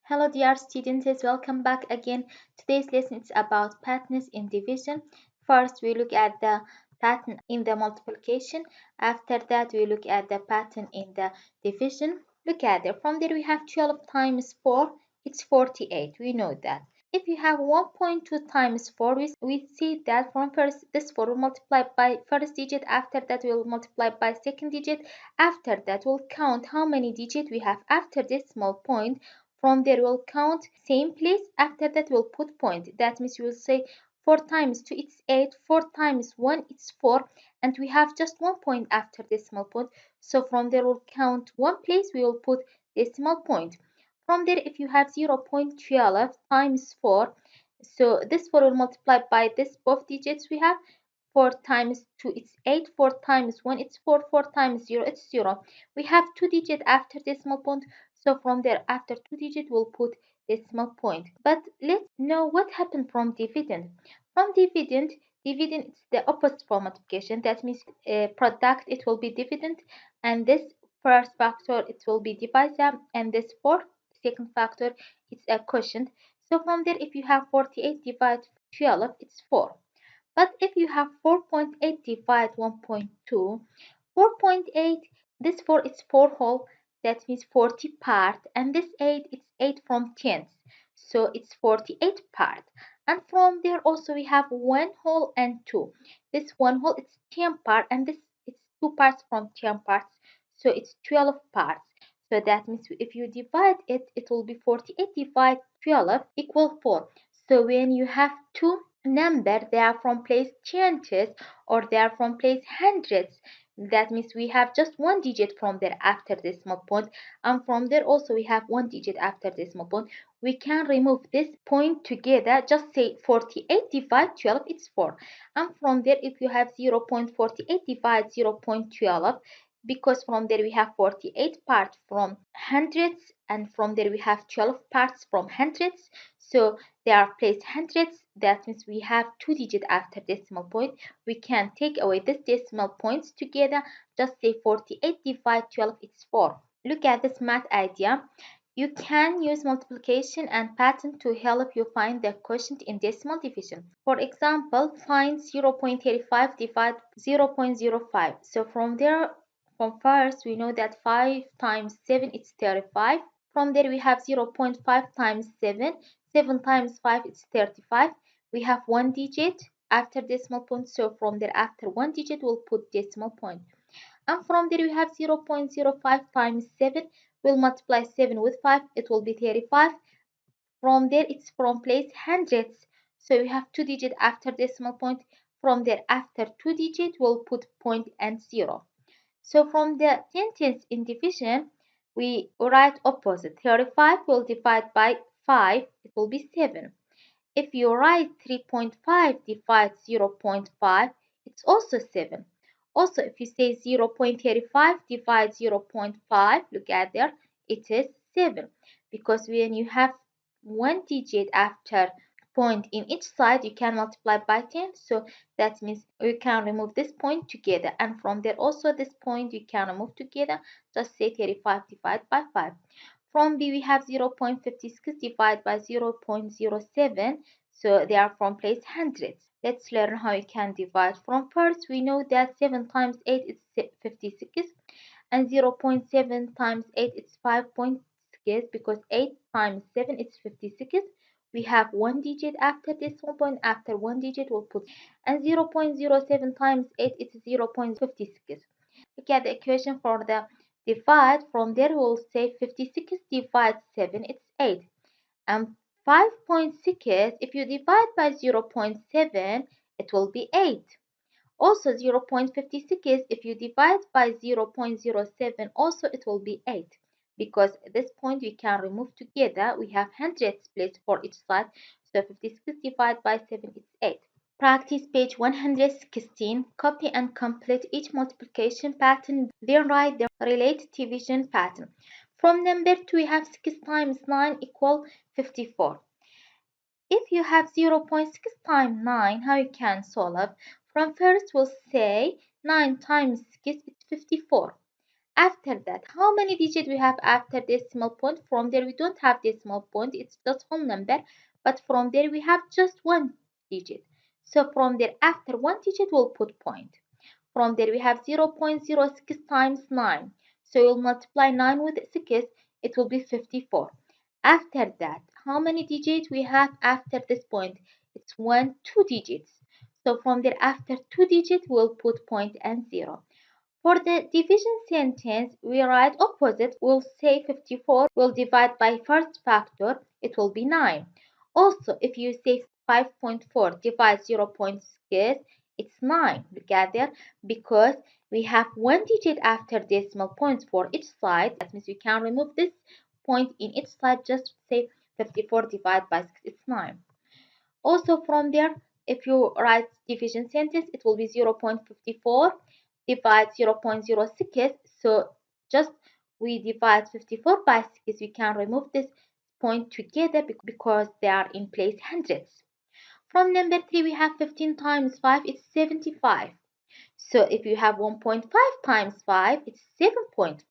Hello dear students, welcome back again. Today's lesson is about patterns in division. First we look at the pattern in the multiplication. After that we look at the pattern in the division. Look at it. From there we have 12 times 4, it's 48. We know that. If you have 1.2 times 4, we see that from first this 4 will multiply by first digit, after that we'll multiply by second digit, after that we'll count how many digits we have after decimal point. From there we'll count same place, after that we'll put point. That means we'll say 4 times 2 it's 8, 4 times 1 it's 4, and we have just 1 point after decimal point. So from there we'll count one place, we will put decimal point. From there, if you have 0.12 times 4, so this 4 will multiply by this both digits we have. 4 times 2 it's 8, 4 times 1 it's 4, 4 times 0 it's 0. We have 2 digits after decimal point, so from there after 2 digits we'll put decimal point. But let's know what happened from dividend. From dividend is the opposite from multiplication. That means product it will be dividend, and this first factor it will be divisor, and this fourth second factor it's a quotient. So from there if you have 48 divided 12 it's 4. But if you have 4.8 divided 1.2, 4.8, this 4 is 4 whole, that means 40 part, and this 8 it's 8 from tens, so it's 48 part. And from there also we have 1 whole and 2. This 1 whole it's 10 part, and this it's 2 parts from 10 parts, so it's 12 parts. So that means if you divide it, it will be 48 divided 12 equal 4. So when you have two number, they are from place changes or they are from place hundreds. That means we have just one digit from there after decimal point, and from there also we have one digit after decimal point. We can remove this point together, just say 48 divided 12 it's 4, and from there if you have 0.48 divided 0.12, because from there we have 48 parts from hundreds, and from there we have 12 parts from hundreds, so they are placed hundreds. That means we have two digits after decimal point. We can take away this decimal points together, just say 48 divided 12 it's 4. Look at this math idea. You can use multiplication and pattern to help you find the quotient in decimal division. For example, find 0.35 divided 0.05. So from there, from first we know that 5 times 7 is 35. From there we have 0.5 times 7. 7 times 5 is 35. We have one digit after decimal point, so from there after one digit we'll put decimal point. And from there we have 0.05 times 7. We'll multiply 7 with 5, it will be 35. From there it's from place hundreds, so we have two digit after decimal point. From there after two digit we'll put point and 0. So from the sentence in division, we write opposite. 35 will divide by 5, it will be 7. If you write 3.5 divide 0.5, it's also 7. Also, if you say 0.35 divide 0.5, look at there, it is 7. Because when you have one digit after point in each side, you can multiply by 10. So that means you can remove this point together. And from there also this point you can remove together. Just say 35 divided by 5. From B we have 0.56 divided by 0.07. So they are from place hundreds. Let's learn how you can divide. From first we know that 7 times 8 is 56, and 0.7 times 8 is 5.6, because 8 times 7 is 56. We have one digit after this one point, after one digit we'll put, and 0.07 times 8 is 0.56. Look at the equation for the divide. From there we'll say 56 divided 7 it's 8, and 5.6 if you divide by 0.7 it will be 8. Also 0.56 if you divide by 0.07 also it will be 8, because at this point we can remove together. We have hundreds placed for each side, so 56 divided by 7 is 8. Practice page 116. Copy and complete each multiplication pattern, then write the related division pattern. From number 2 we have 6 times 9 equal 54. If you have 0.6 times 9, how you can solve? From first we'll say 9 times 6 is 54. After that, how many digits we have after decimal point? From there, we don't have decimal point, it's just whole number, but from there, we have just one digit. So from there, after one digit, we'll put point. From there, we have 0.06 times 9. So we'll multiply 9 with 6, it will be 54. After that, how many digits we have after this point? It's 2 digits. So from there, after 2 digits, we'll put point and 0. For the division sentence, we write opposite. We'll say 54 will divide by first factor. It will be 9. Also, if you say 5.4 divide 0.6, it's 9. Look at there, because we have one digit after decimal points for each side. That means we can remove this point in each side. Just say 54 divided by 6, it's 9. Also from there, if you write division sentence, it will be 0.54 divide 0.06. So just we divide 54 by 6, we can remove this point together because they are in place hundreds. From number 3, we have 15 times 5, it's 75. So if you have 1.5 times 5, it's 7.5,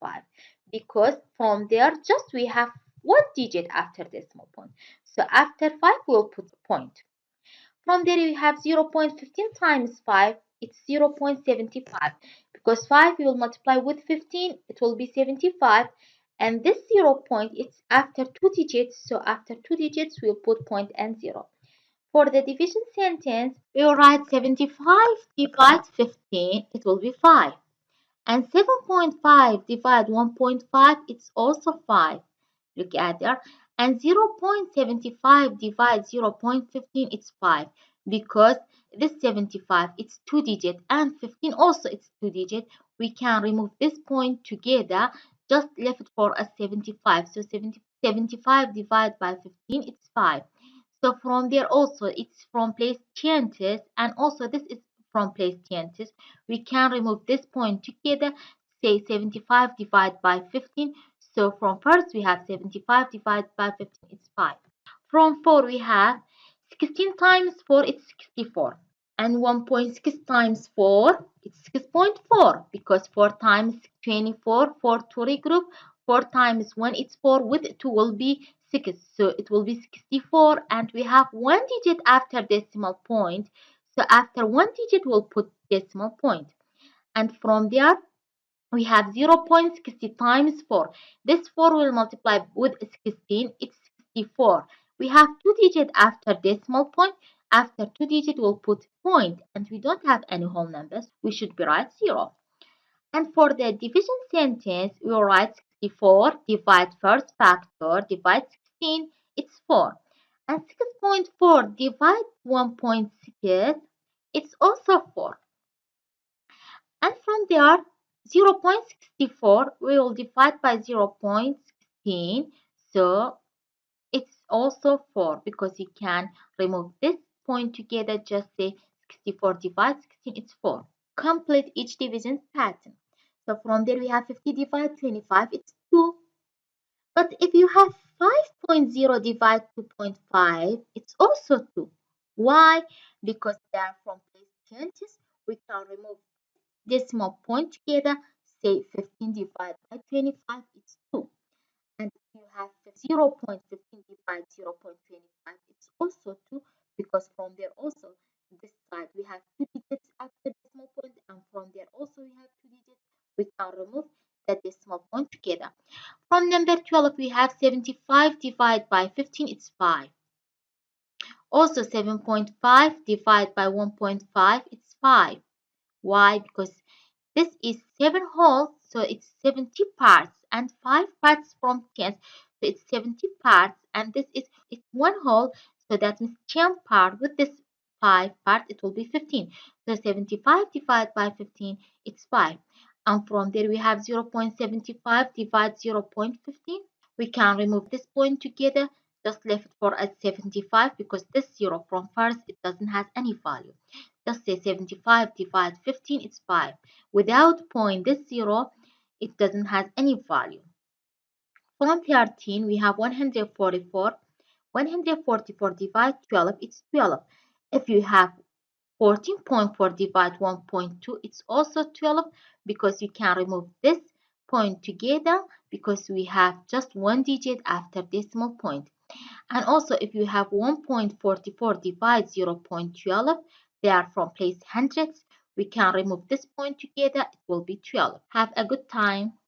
because from there just we have one digit after decimal point. So after 5, we'll put a point. From there we have 0.15 times 5, it's 0.75, because 5 we will multiply with 15, it will be 75, and this 0 point it's after 2 digits, so after 2 digits we'll put point and 0. For the division sentence, we will write 75 divide 15, it will be 5. And 7.5 divide 1.5, it's also 5. Look at there. And 0.75 divide 0.15, it's 5. Because this 75, it's 2 digit, and 15 also it's 2 digit. We can remove this point together, just left for a 75. So 75 divided by 15, it's 5. So from there also, it's from place changes, and also this is from place changes. We can remove this point together, say 75 divided by 15. So from first we have 75 divided by 15, it's 5. From 4 we have 16 times 4, it's 64. And 1.6 times 4, it's 6.4, because 4 times 24, 4 to regroup, 4 times 1, it's 4, with 2 will be 6, so it will be 64, and we have one digit after decimal point, so after one digit we'll put decimal point. And from there we have 0.60 times 4. This 4 will multiply with 16, it's 64. We have two digits after decimal point. After two digits, we'll put point, and we don't have any whole numbers. We should be right 0. And for the division sentence, we'll write 64, divide first factor, divide 16, it's 4. And 6.4 divide 1.6, it's also 4. And from there, 0.64 we will divide by 0.16, so it's also 4, because you can remove this point together, just say 64 divided 16, it's 4. Complete each division pattern. So from there we have 50 divided 25, it's 2. But if you have 5.0 divided 2.5, it's also 2. Why? Because they are from place changes. We can remove decimal point together, say 15 divided by 25, it's 2. And if you have 0.15 divided 0.25, it's also 2, because from there also, this side we have 2 digits after decimal point, and from there also we have 2 digits. We can remove the decimal point together. From number 12, we have 75 divided by 15, it's 5. Also 7.5 divided by 1.5, it's 5. Why? Because this is 7 whole, so it's 70 parts, and 5 parts from 10, so it's 70 parts, and this is it's 1 whole, so that means 10 part with this 5 part, it will be 15. So 75 divided by 15, it's 5. And from there we have 0.75 divided 0.15. We can remove this point together, just left for a 75, because this 0 from first, it doesn't have any value. Just say 75 divided 15, it's 5. Without point, this 0, it doesn't have any value. From 13, we have 144. 144 divided 12, it's 12. If you have 14.4 divided 1.2, it's also 12, because you can remove this point together because we have just one digit after decimal point. And also if you have 1.44 divide 0.12, they are from place hundreds. We can remove this point together, it will be 12. Have a good time.